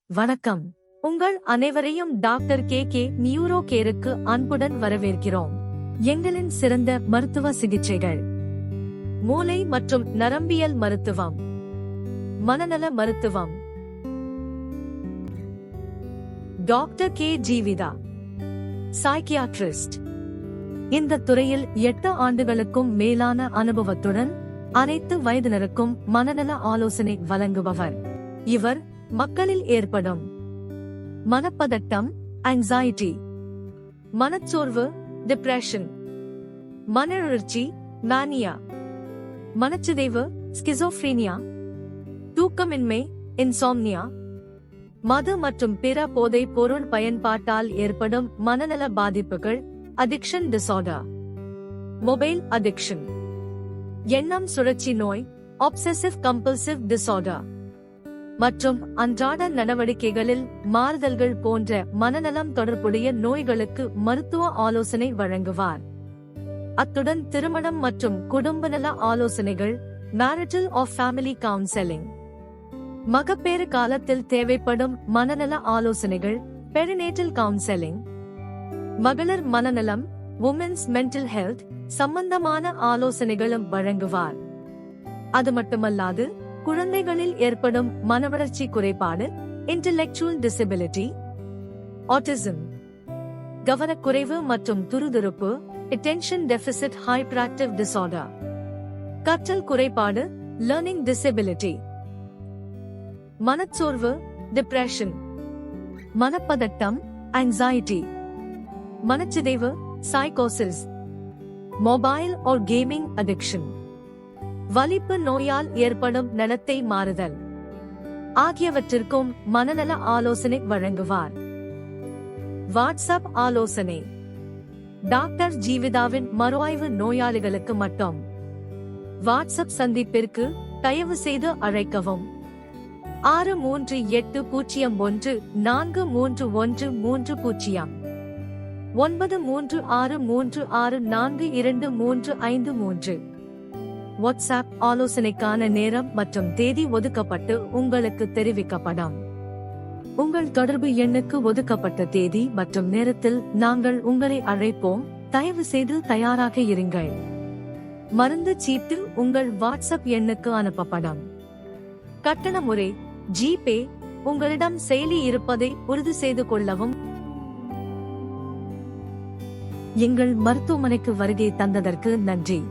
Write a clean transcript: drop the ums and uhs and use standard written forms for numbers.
வணக்கம். உங்கள் அனைவரையும் டாக்டர் கே நியூரோ கேருக்கு அன்புடன் வரவேற்கிறோம். எங்களின் சிறந்த மருத்துவ சிகிச்சைகள்: மூளை மற்றும் நரம்பியல் மருத்துவம், மனநல மருத்துவம். Doctor K Jeevitha, psychiatrist. இந்த துறையில் 8 ஆண்டுகளுக்கும் மேலான அனுபவத்துடன் அனைத்து வயதினருக்கும் மனநல ஆலோசனை வழங்குபவர். இவர் மக்களில் ஏற்படும் மனப்பதட்டம், ஆங்ஸைட்டி, மனச்சோர்வு, டிப்ரெஷன், மனஉணர்ச்சி, மானியா, மனச்சிதைவு, ஸ்கிசோஃப்ரீனியா, தூக்கமின்மை, இன்சாம்னியா, மது மற்றும் பிற போதைப் பொருள் பயன்பாட்டால் ஏற்படும் மனநல பாதிப்புகள், அடிக்ஷன் டிசார்டர், மொபைல் அடிக்ஷன், எண்ணம் சுழற்சி நோய், ஆப்செசிவ் கம்பல்சிவ் டிசார்டர் மற்றும் அன்றாட நடவடிக்கைகளில் மாறுதல்கள் போன்ற மனநலம் தொடர்புடைய நோய்களுக்கு மருத்துவ ஆலோசனை வழங்குவார். அத்துடன் திருமணம் மற்றும் குடும்ப நல ஆலோசனைகள், மேரிட்டல் ஆஃப் ஃபேமிலி கவுன்செலிங், மகப்பேறு காலத்தில் தேவைப்படும் மனநல ஆலோசனைகள், பெரினேட்டல் கவுன்செலிங், மகளிர் மனநலம், உமன்ஸ் மென்டல் ஹெல்த் சம்பந்தமான ஆலோசனைகளும் வழங்குவார். அது மட்டுமல்லாது குழந்தைகளில் ஏற்படும் மனவளர்ச்சி குறைபாடு, இன்டெலெக்சுவல் டிசபிலிட்டி, ஆட்டிசம், கவனக்குறைவு மற்றும் துருதுருப்பு, அட்டென்ஷன் டெபிசிட் ஹைப்பராக்டிவ் டிசார்டர், கற்றல் குறைபாடு, லேர்னிங் டிசபிலிட்டி, மனச்சோர்வு, டிப்ரெஷன், மனப்பதட்டம், ஆங்ஸைட்டி, மனச்சிதைவு, சைக்கோசிஸ், மொபைல் or கேமிங் அடிக்ஷன், வலிப்பு நோயால் ஏற்படும் நடத்தை மாறுதல் ஆகியவற்றிற்கும் மனநல ஆலோசனை வழங்குவார். வாட்ஸ்அப் ஆலோசனை: டாக்டர் ஜீவிதாவின் மறுஆய்வு நோயாளிகளுக்கு மட்டும். வாட்ஸ்அப் சந்திப்பிற்கு தயவு செய்து அழைக்கவும். 6380143130 9363364253. வாட்ஸ்அப் ஆலோசனைக்கான நேரம் மற்றும் தேதி ஒதுக்கப்பட்டு உங்களுக்கு தெரிவிக்கப்படும். உங்கள் தொடர்பு எண்ணுக்கு ஒதுக்கப்பட்ட தேதி மற்றும் நேரத்தில் நாங்கள் உங்களை அழைப்போம். தயவு செய்து தயாராக இருங்கள். மருந்து சீட்டு உங்கள் வாட்ஸ்அப் எண்ணுக்கு அனுப்பப்படும். கட்டண முறை: ஜிபே. உங்களிடம் செயலி இருப்பதை உறுதி செய்து கொள்ளவும். எங்கள் மருத்துவமனைக்கு வருகை தந்ததற்கு நன்றி.